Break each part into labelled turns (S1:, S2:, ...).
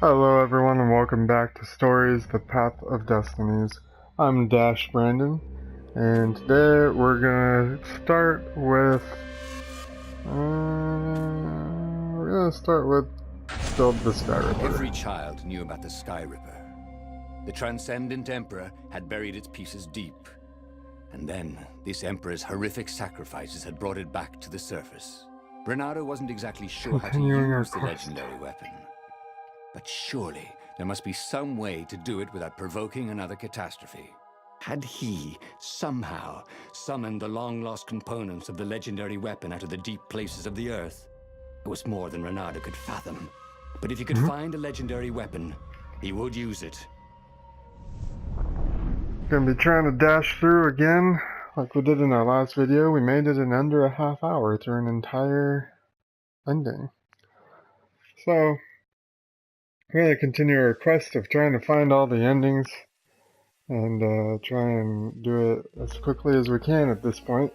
S1: Hello everyone and welcome back to Stories, The Path of Destinies. I'm Dash Brandon, and today we're gonna start with Build the Sky Ripper.
S2: Every child knew about the Sky Ripper. The Transcendent Emperor had buried its pieces deep. And then, this Emperor's horrific sacrifices had brought it back to the surface. Renato wasn't exactly sure how to use the legendary weapon. But surely, there must be some way to do it without provoking another catastrophe. Had he, somehow, summoned the long-lost components of the legendary weapon out of the deep places of the Earth? It was more than Renato could fathom. But if he could find a legendary weapon, he would use it.
S1: Gonna be trying to dash through again, like we did in our last video. We made it in under a half hour through an entire ending. So, we're gonna continue our quest of trying to find all the endings and try and do it as quickly as we can at this point.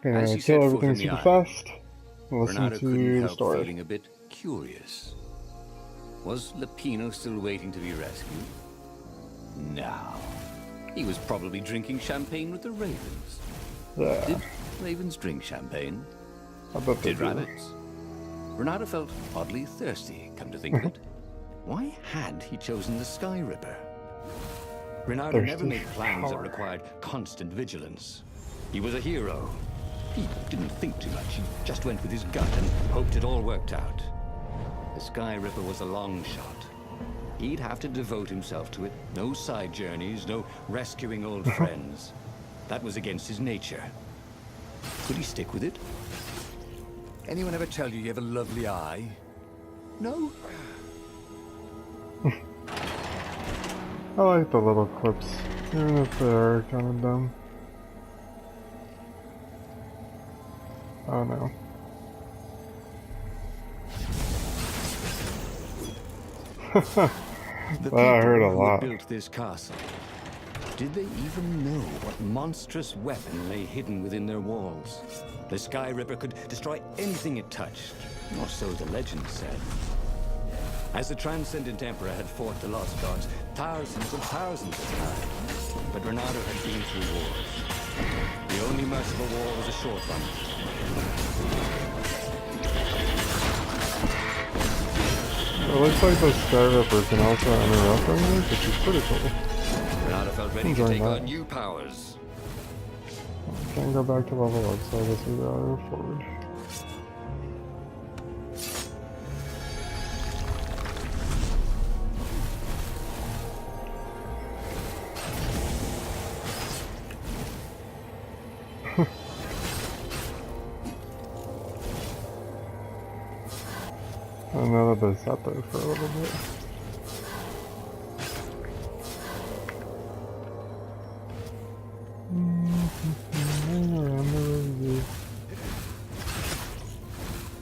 S1: Gonna kill everything super fast and listen
S2: Renato
S1: to
S2: couldn't
S1: the
S2: help
S1: story.
S2: feeling a bit curious. Was Lupino still waiting to be rescued? No. He was probably drinking champagne with the ravens.
S1: Yeah.
S2: Did ravens drink champagne?
S1: I bet they
S2: Did
S1: do.
S2: rabbits? Renato felt oddly thirsty, come to think of it. Why had he chosen the Sky Ripper? Renato never made plans that required constant vigilance. He was a hero. He didn't think too much. He just went with his gut and hoped it all worked out. The Sky Ripper was a long shot. He'd have to devote himself to it. No side journeys, no rescuing old friends. That was against his nature. Could he stick with it? Anyone ever tell you have a lovely eye? No?
S1: I like the little clips, even if they are kind of dumb. Oh no.
S2: The
S1: Well, I heard a
S2: people
S1: lot.
S2: who built this castle, did they even know what monstrous weapon lay hidden within their walls? The Sky Ripper could destroy anything it touched, or so the legend said. As the Transcendent Emperor had fought the Lost Gods thousands of times, but Renato had been through wars. The only merciful war was a short one.
S1: It looks like the Sky Ripper can also interrupt enemies, which is pretty cool.
S2: Renato felt ready to take on new powers.
S1: Can't go back to level up, so I guess we gotta go forward. I know that they sat there for a little bit.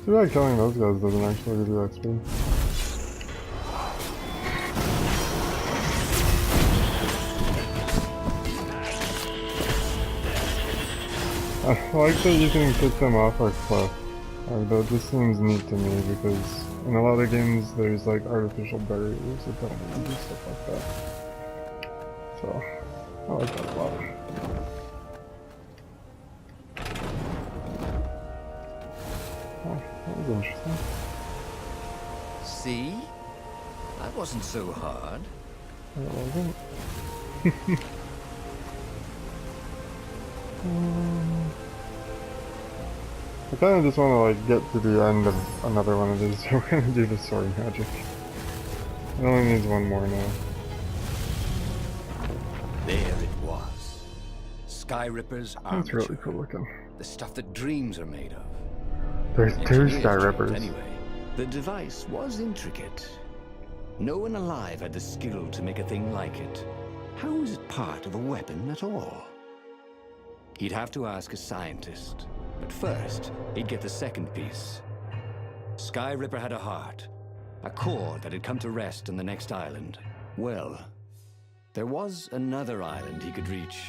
S1: Too bad killing those guys doesn't actually give you XP. I like that you can kick them off a cliff. Like, that just seems neat to me because in a lot of games there's like artificial barriers that don't let you do stuff like that. So, I like that a lot. Oh, that was interesting.
S2: See? That wasn't so hard.
S1: It wasn't. I kind of just want to like get to the end of another one of these, so we're gonna do the sword magic. It only needs one more now.
S2: There it was. Sky Ripper's armature.
S1: That's really cool looking.
S2: The stuff that dreams are made of.
S1: There's two Sky Rippers.
S2: Anyway, the device was intricate. No one alive had the skill to make a thing like it. How was it part of a weapon at all? He'd have to ask a scientist. But first, he'd get the second piece. Sky Ripper had a heart. A core that had come to rest on the next island. Well, there was another island he could reach.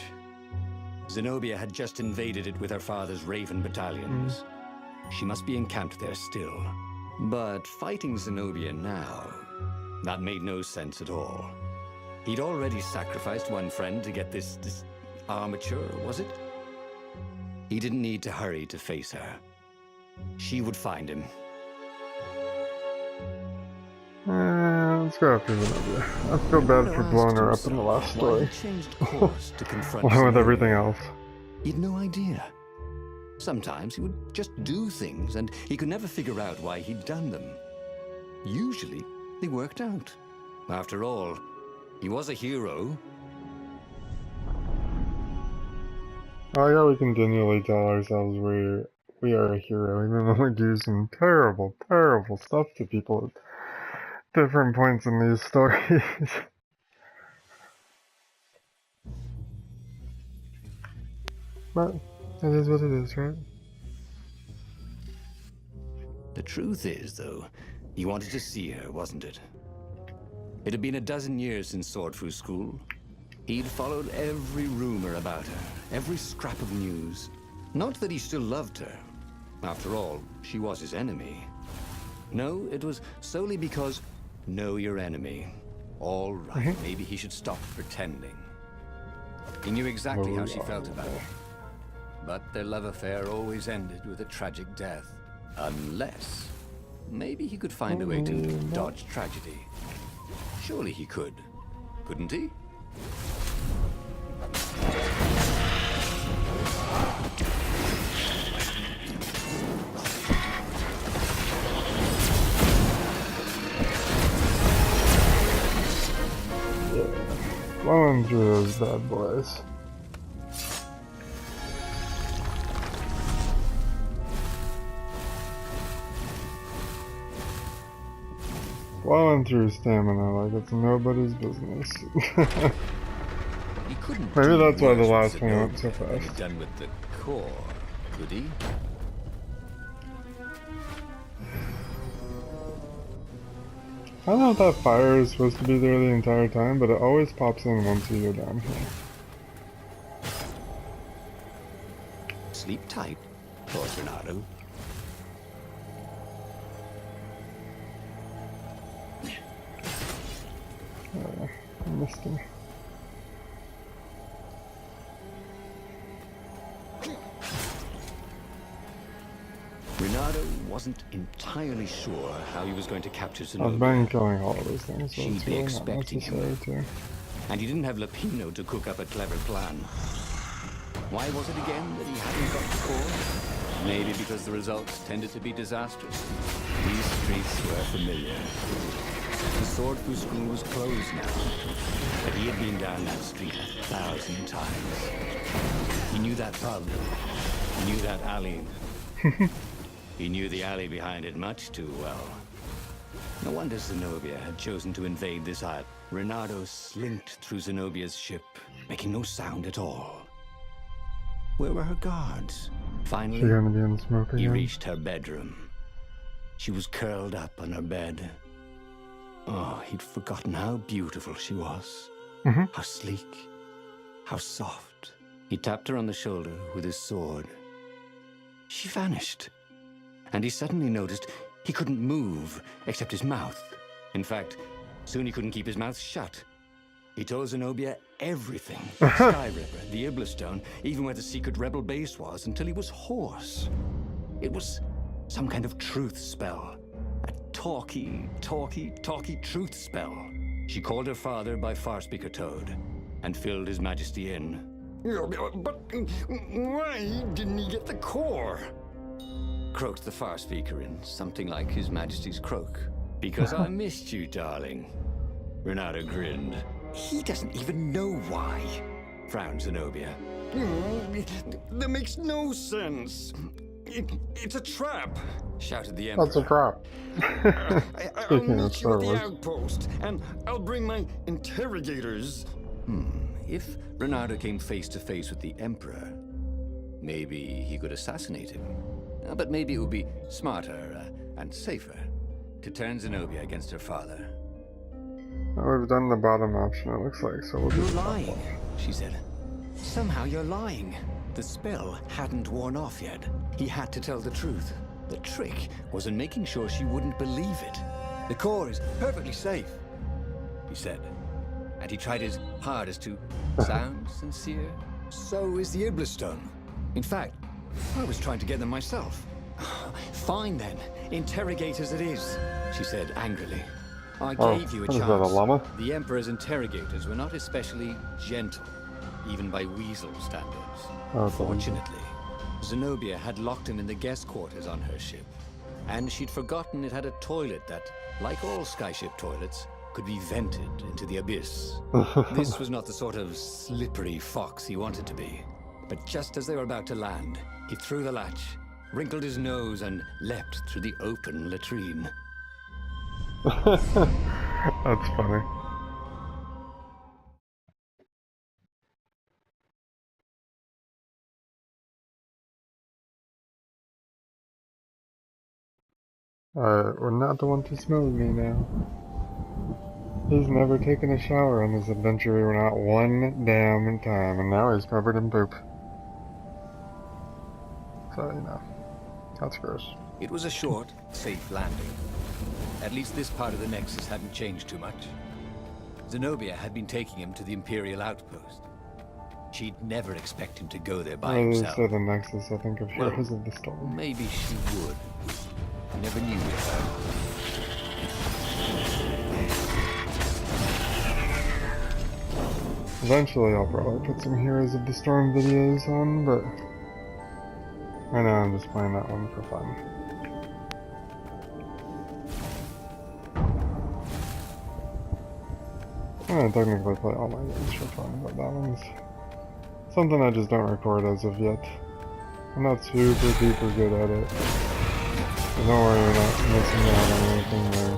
S2: Zenobia had just invaded it with her father's Raven battalions. She must be encamped there still. But fighting Zenobia now That made no sense at all. He'd already sacrificed one friend to get this armature, was it? He didn't need to hurry to face her. She would find him.
S1: Let's go after Zenobia. I feel bad for blowing her up in the last story. Along with everything else.
S2: He had no idea. Sometimes he would just do things, and he could never figure out why he'd done them. Usually, they worked out. After all, he was a hero.
S1: Oh yeah, we continually tell ourselves we are a hero, even though we do some terrible, terrible stuff to people at different points in these stories. But it is what it is, right?
S2: The truth is, though, he wanted to see her, wasn't it? It had been a dozen years since Swordfu School. He'd followed every rumor about her, every scrap of news. Not that he still loved her. After all, she was his enemy. No, it was solely because, know your enemy. All right, maybe he should stop pretending. He knew exactly how she felt about it. But their love affair always ended with a tragic death. Unless, maybe he could find a way to dodge tragedy. Surely he could, couldn't he?
S1: Blowing through those bad boys. Blowing through stamina like it's nobody's business. Maybe that's why the last one went so fast.
S2: Done with the core, could he?
S1: I don't know if that fire is supposed to be there the entire time, but it always pops in once you go down here.
S2: Sleep tight, thought Renato.
S1: I missed him.
S2: Renato wasn't entirely sure how he was going to capture Zenobia.
S1: I've been killing all of those things, so
S2: She'd
S1: it's
S2: be
S1: really
S2: expecting
S1: not necessary
S2: him.
S1: to.
S2: And he didn't have Lapino to cook up a clever plan. Why was it again that he hadn't got the core? Maybe because the results tended to be disastrous. These streets were familiar. The Swordfu School was closed now, but he had been down that street 1,000 times. He knew that pub. He knew that alley. He knew the alley behind it much too well. No wonder Zenobia had chosen to invade this island. Renato slinked through Zenobia's ship, making no sound at all. Where were her guards? Finally,
S1: She's gonna be in smoke again.
S2: he reached her bedroom. She was curled up on her bed. Oh, he'd forgotten how beautiful she was. How sleek, how soft. He tapped her on the shoulder with his sword. She vanished. And he suddenly noticed he couldn't move except his mouth. In fact, soon he couldn't keep his mouth shut. He told Zenobia everything. The Sky Ripper, the Iblistone, even where the secret rebel base was, until he was hoarse. It was some kind of truth spell. A talky truth spell. She called her father by Farspeaker Toad and filled His Majesty in. But why didn't he get the core? Croaked the Farspeaker in something like His Majesty's croak. Because I missed you, darling. Renato grinned. He doesn't even know why, frowned Zenobia. That makes no sense. It's a trap, shouted the Emperor.
S1: That's a trap.
S2: I'll meet you at the outpost, and I'll bring my interrogators. If Renato came face to face with the Emperor, maybe he could assassinate him. But maybe it would be smarter and safer to turn Zenobia against her father.
S1: Well, we've done the bottom option, it looks like, so we'll do
S2: You're
S1: the top
S2: lying,
S1: one.
S2: she said. Somehow you're lying. The spell hadn't worn off yet. He had to tell the truth. The trick was in making sure she wouldn't believe it. The core is perfectly safe. he said. And he tried his hardest to sound sincere. So is the Iblistone. In fact, I was trying to get them myself. Fine then, interrogators it is, she said angrily. I gave you a chance.
S1: Is that a llama?
S2: The Emperor's interrogators were not especially gentle, even by weasel standards.
S1: Oh,
S2: Fortunately, Zenobia had locked him in the guest quarters on her ship, and she'd forgotten it had a toilet that, like all skyship toilets, could be vented into the abyss. This was not the sort of slippery fox he wanted to be. But just as they were about to land, he threw the latch, wrinkled his nose, and leapt through the open latrine.
S1: That's funny. We're not the one to smell me now. He's never taken a shower on this adventure, not one damn time, and now he's covered in poop. So, you know, that's gross.
S2: It was a short, safe landing. At least this part of the Nexus hadn't changed too much. Zenobia had been taking him to the Imperial Outpost. She'd never expect him to go there by himself.
S1: When I say the Nexus, I think of Heroes of the Storm.
S2: Maybe she would. I never knew it.
S1: Eventually I'll probably put some Heroes of the Storm videos on, but right now I'm just playing that one for fun. I technically play all my games for fun, but that one's something I just don't record as of yet. I'm not super duper good at it. But don't worry, we're not missing out on anything there.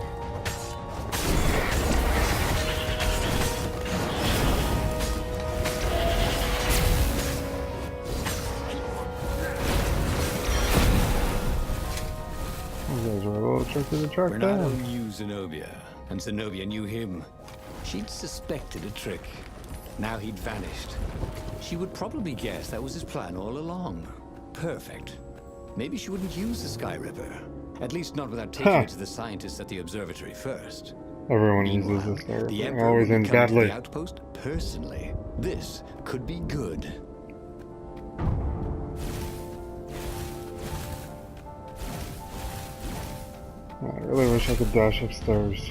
S1: These guys are a little tricky to track
S2: Renato
S1: down.
S2: knew Zenobia, and Zenobia knew him. She'd suspected a trick. Now he'd vanished. She would probably guess that was his plan all along. Perfect. Maybe she wouldn't use the Sky Ripper. At least not without taking it to the scientists at the observatory first.
S1: Everyone
S2: Meanwhile,
S1: uses this there.
S2: the Emperor
S1: Always
S2: would
S1: ends
S2: come to
S1: badly.
S2: the outpost personally. This could be good.
S1: I really wish I could dash upstairs.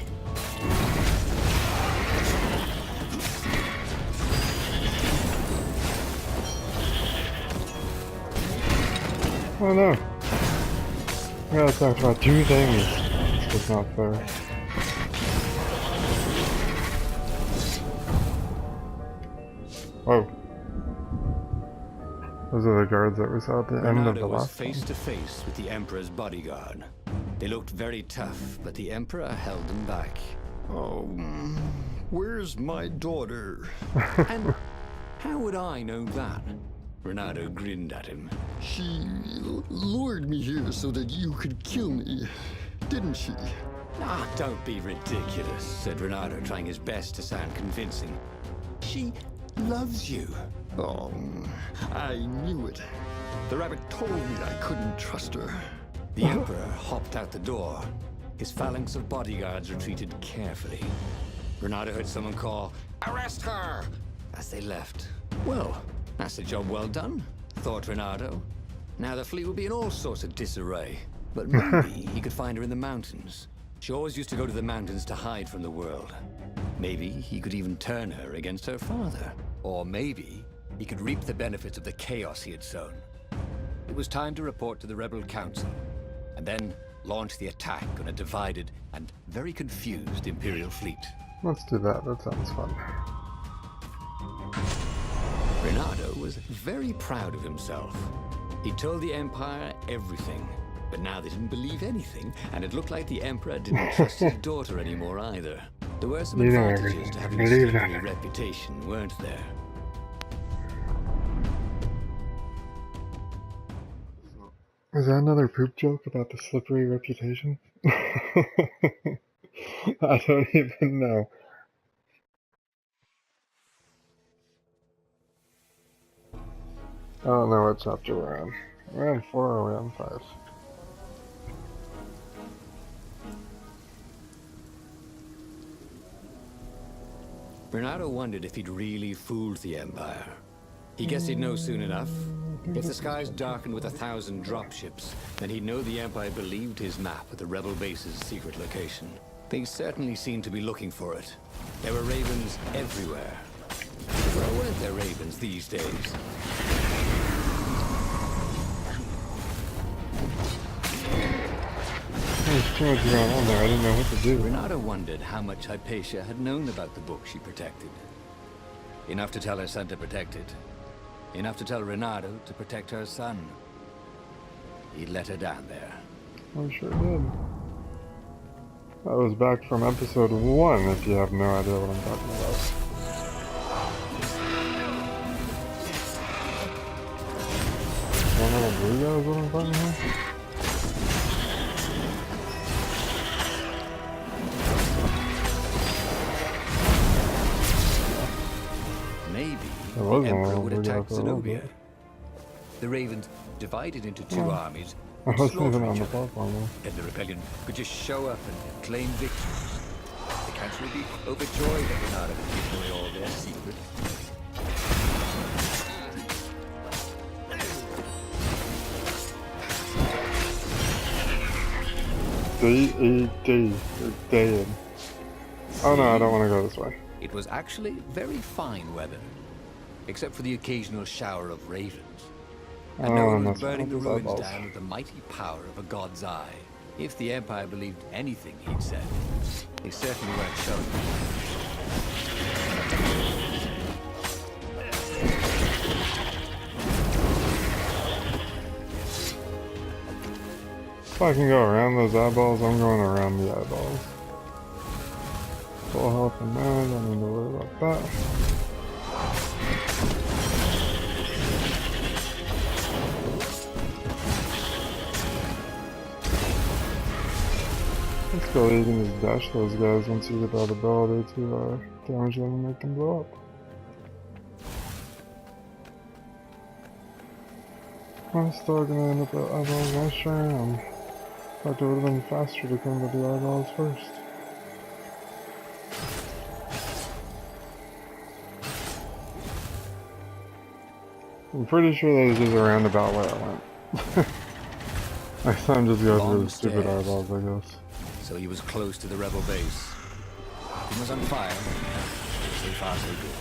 S1: Oh no! We gotta talk about two things. This was not fair. Whoa. Those are the guards that we saw at the end of
S2: Renato
S1: the
S2: was
S1: last
S2: face
S1: one.
S2: to face with the Emperor's bodyguard. They looked very tough, but the Emperor held them back. Oh, where's my daughter? And how would I know that? Renato grinned at him.
S3: She lured me here so that you could kill me, didn't she?
S2: Ah, don't be ridiculous, said Renato, trying his best to sound convincing. She loves you.
S3: Oh, I knew it. The rabbit told me I couldn't trust her.
S2: The Emperor hopped out the door. His phalanx of bodyguards retreated carefully. Renato heard someone call, "Arrest her!" as they left. Well, that's a job well done, thought Renato. Now the fleet will be in all sorts of disarray. But maybe he could find her in the mountains. She always used to go to the mountains to hide from the world. Maybe he could even turn her against her father. Or maybe he could reap the benefits of the chaos he had sown. It was time to report to the Rebel Council, and then launch the attack on a divided and very confused Imperial fleet.
S1: Let's do that. That sounds fun.
S2: Renato was very proud of himself. He told the Empire everything, but now they didn't believe anything, and it looked like the Emperor didn't trust his daughter anymore either. There were some
S1: You know
S2: advantages
S1: everything.
S2: to having a
S1: Believe
S2: slippery
S1: that.
S2: reputation, weren't there?
S1: Is that another poop joke about the slippery reputation? I don't even know. I don't know what chapter we're on. We're on 4 or we're on 5?
S2: Renato wondered if he'd really fooled the Empire. He guessed he'd know soon enough. If the skies darkened with 1,000 dropships, then he'd know the Empire believed his map of the rebel base's secret location. They certainly seemed to be looking for it. There were ravens everywhere. Where weren't there ravens these days?
S1: There's too much going on there. I didn't know what to do.
S2: Renato wondered how much Hypatia had known about the book she protected. Enough to tell her son to protect it. Enough to tell Renato to protect her son. He let her down there.
S1: I sure did. That was back from episode 1, if you have no idea what I'm talking about. One little blue guy is what I'm talking about?
S2: Maybe
S1: There was
S2: the
S1: one
S2: Emperor
S1: little
S2: would
S1: blue guy
S2: attack
S1: for a little
S2: Zenobia.
S1: bit.
S2: The ravens, divided into two
S1: Oh.
S2: armies,
S1: I
S2: would
S1: wasn't
S2: slaughter
S1: even on
S2: each
S1: the
S2: other.
S1: platform though.
S2: Then the rebellion could just show up and claim victory. The council would be overjoyed that Renato had given away all their secrets.
S1: D-E-D. You're dead. Oh no, I don't want to go this way.
S2: It was actually very fine weather, except for the occasional shower of ravens. And no
S1: Oh,
S2: one was
S1: that's
S2: burning the
S1: those
S2: ruins
S1: eyeballs.
S2: down with the mighty power of a god's eye. If the Empire believed anything he'd said, they certainly weren't showing it.
S1: If I can go around those eyeballs, I'm going around the eyeballs. Full health and that, don't need to worry about that. Let's go, you can just dash those guys once you get that ability to damage them and make them blow up. I'm still gonna end up at eyeballs, I sure am. In fact, it would have been faster to come to the eyeballs first. I'm pretty sure that was just a roundabout way I went. Next time just go through
S2: Long
S1: the stupid
S2: stairs.
S1: eyeballs, I guess.
S2: So he was close to the rebel base. He was on fire. So far, so good.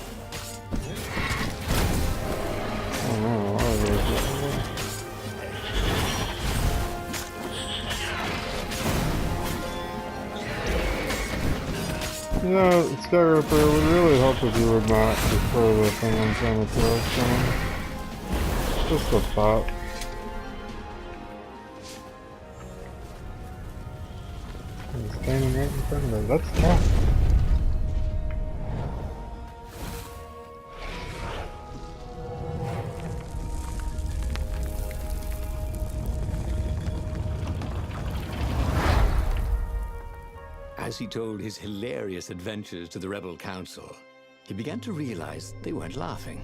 S1: Oh no, a lot of those get away. Yeah, Sky Ripper, it would really help if you would not destroy the thing I'm trying to throw at someone. Just a thought. He's standing right in front of me. That's tough.
S2: As he told his hilarious adventures to the rebel council, he began to realize they weren't laughing.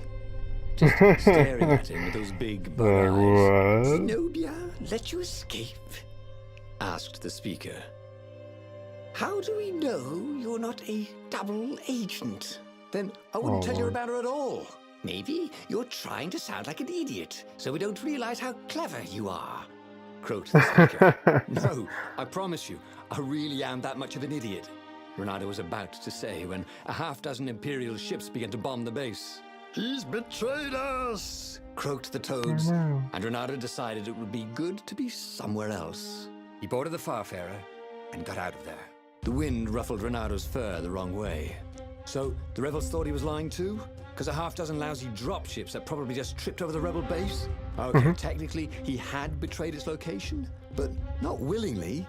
S2: Just staring at him with those big bug eyes.
S1: What?
S2: Zenobia let you escape? Asked the speaker. How do we know you're not a double agent? Then I wouldn't tell you
S1: Lord.
S2: about her at all. Maybe you're trying to sound like an idiot, so we don't realize how clever you are. Croaked the speaker. No, I promise you, I really am that much of an idiot. Renato was about to say when a half-dozen Imperial ships began to bomb the base.
S3: He's betrayed us!
S2: Croaked the toads,
S1: no.
S2: and Renato decided it would be good to be somewhere else. He boarded the Farfarer and got out of there. The wind ruffled Renato's fur the wrong way. So the rebels thought he was lying too? Because a half-dozen lousy dropships that probably just tripped over the rebel base? Okay, technically he had betrayed its location, but not willingly.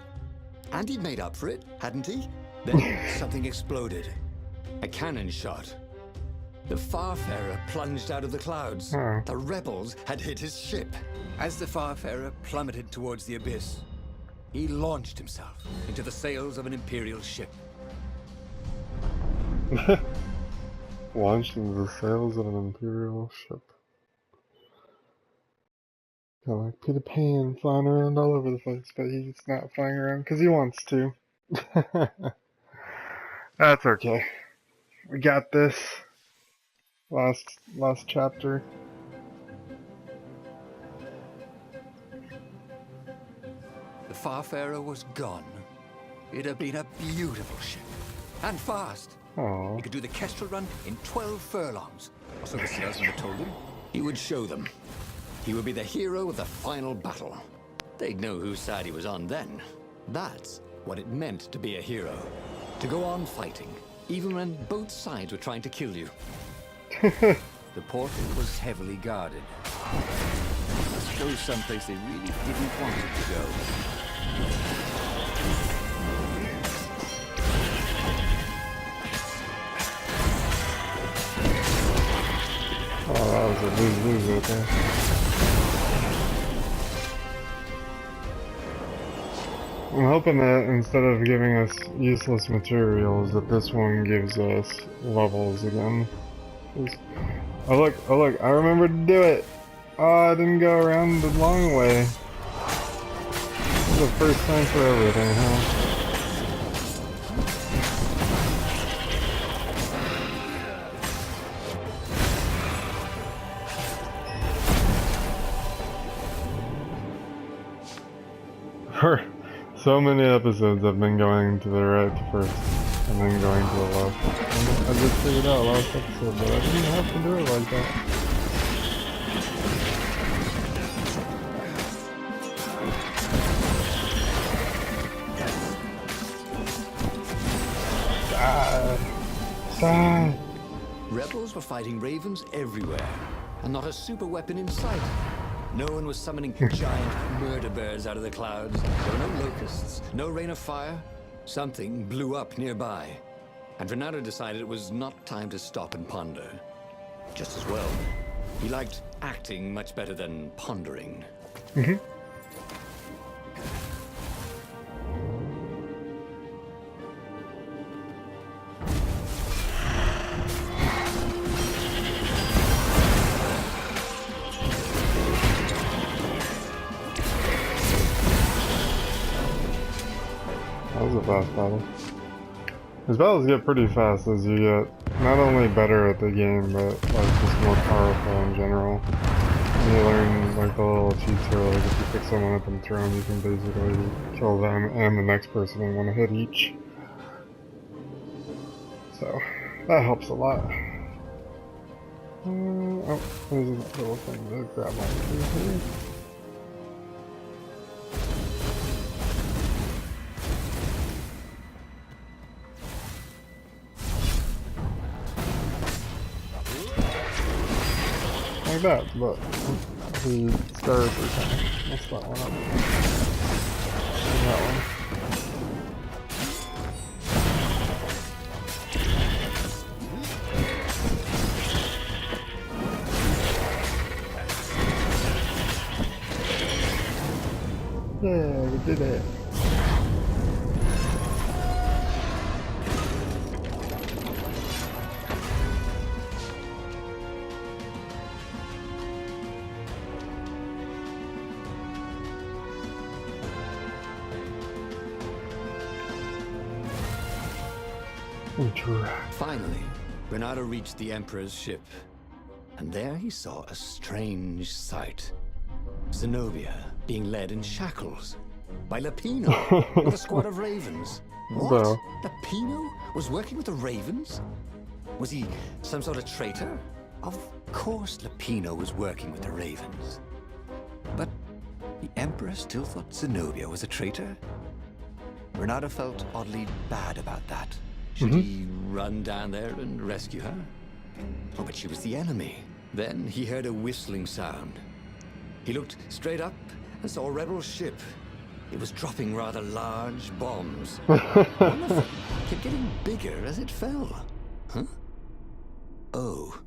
S2: And he'd made up for it, hadn't he? Then something exploded. A cannon shot. The Farfarer plunged out of the clouds.
S1: Oh.
S2: The rebels had hit his ship. As the Farfarer plummeted towards the abyss, he launched himself into the sails of an Imperial ship.
S1: Launched into the sails of an Imperial ship. Kind of like Peter Pan flying around all over the place, but he's not flying around because he wants to. That's okay. We got this. Last chapter.
S2: The Farfarer was gone. It had been a beautiful ship. And fast.
S1: Aww.
S2: He could do the Kestrel run in 12 furlongs. Or so the salesman had told him. He would show them. He would be the hero of the final battle. They'd know whose side he was on then. That's what it meant to be a hero. To go on fighting, even when both sides were trying to kill you. The portal was heavily guarded. Let's go someplace they really didn't want it to go.
S1: Oh, that was a lose-lose right there. I'm hoping that instead of giving us useless materials, that this one gives us levels again. Oh look, I remember to do it! Oh, I didn't go around the long way. This is the first time for everything, huh? For so many episodes I've been going to the right first, and then going to the left. And I just figured out last episode that I didn't have to do it like that. Die!
S2: Rebels were fighting ravens everywhere, and not a super weapon in sight. No one was summoning giant murder birds out of the clouds. There were no locusts, no rain of fire. Something blew up nearby, and Renato decided it was not time to stop and ponder. Just as well. He liked acting much better than pondering.
S1: Mm-hmm. That was a fast battle. These battles get pretty fast as you get not only better at the game, but like just more powerful in general. And you learn like the little cheats here, like if you pick someone up on the throne, you can basically kill them and the next person in one hit each. So that helps a lot. Oh, there's a little thing to grab onto here. Like that, but the stars are kind of messed that one up. And that one. Yeah, we did it.
S2: Finally, Renato reached the Emperor's ship, and there he saw a strange sight. Zenobia being led in shackles by Lapino with a squad of ravens. What?
S1: Well.
S2: Lapino was working with the ravens? Was he some sort of traitor? Of course Lapino was working with the ravens. But the Emperor still thought Zenobia was a traitor? Renato felt oddly bad about that. Should he run down there and rescue her? Oh, but she was the enemy. Then he heard a whistling sound. He looked straight up and saw a rebel ship. It was dropping rather large bombs. One of them kept getting bigger as it fell. Huh? Oh.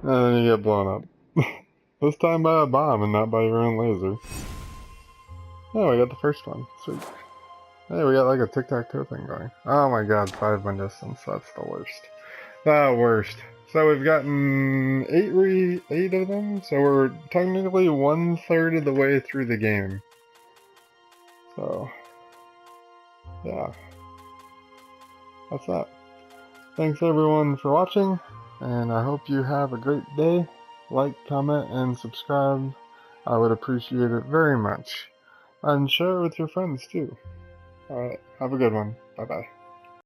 S1: And then you get blown up. This time by a bomb and not by your own laser. Oh, we got the first one. Sweet. Hey, we got like a tic-tac-toe thing going. Oh my god, 5 win distance. That's the worst. The worst. So we've gotten 8 of them, so we're technically 1/3 of the way through the game. So, yeah. That's that. Thanks everyone for watching, and I hope you have a great day. Like, comment, and subscribe. I would appreciate it very much. And share it with your friends too. Alright, have a good one. Bye bye.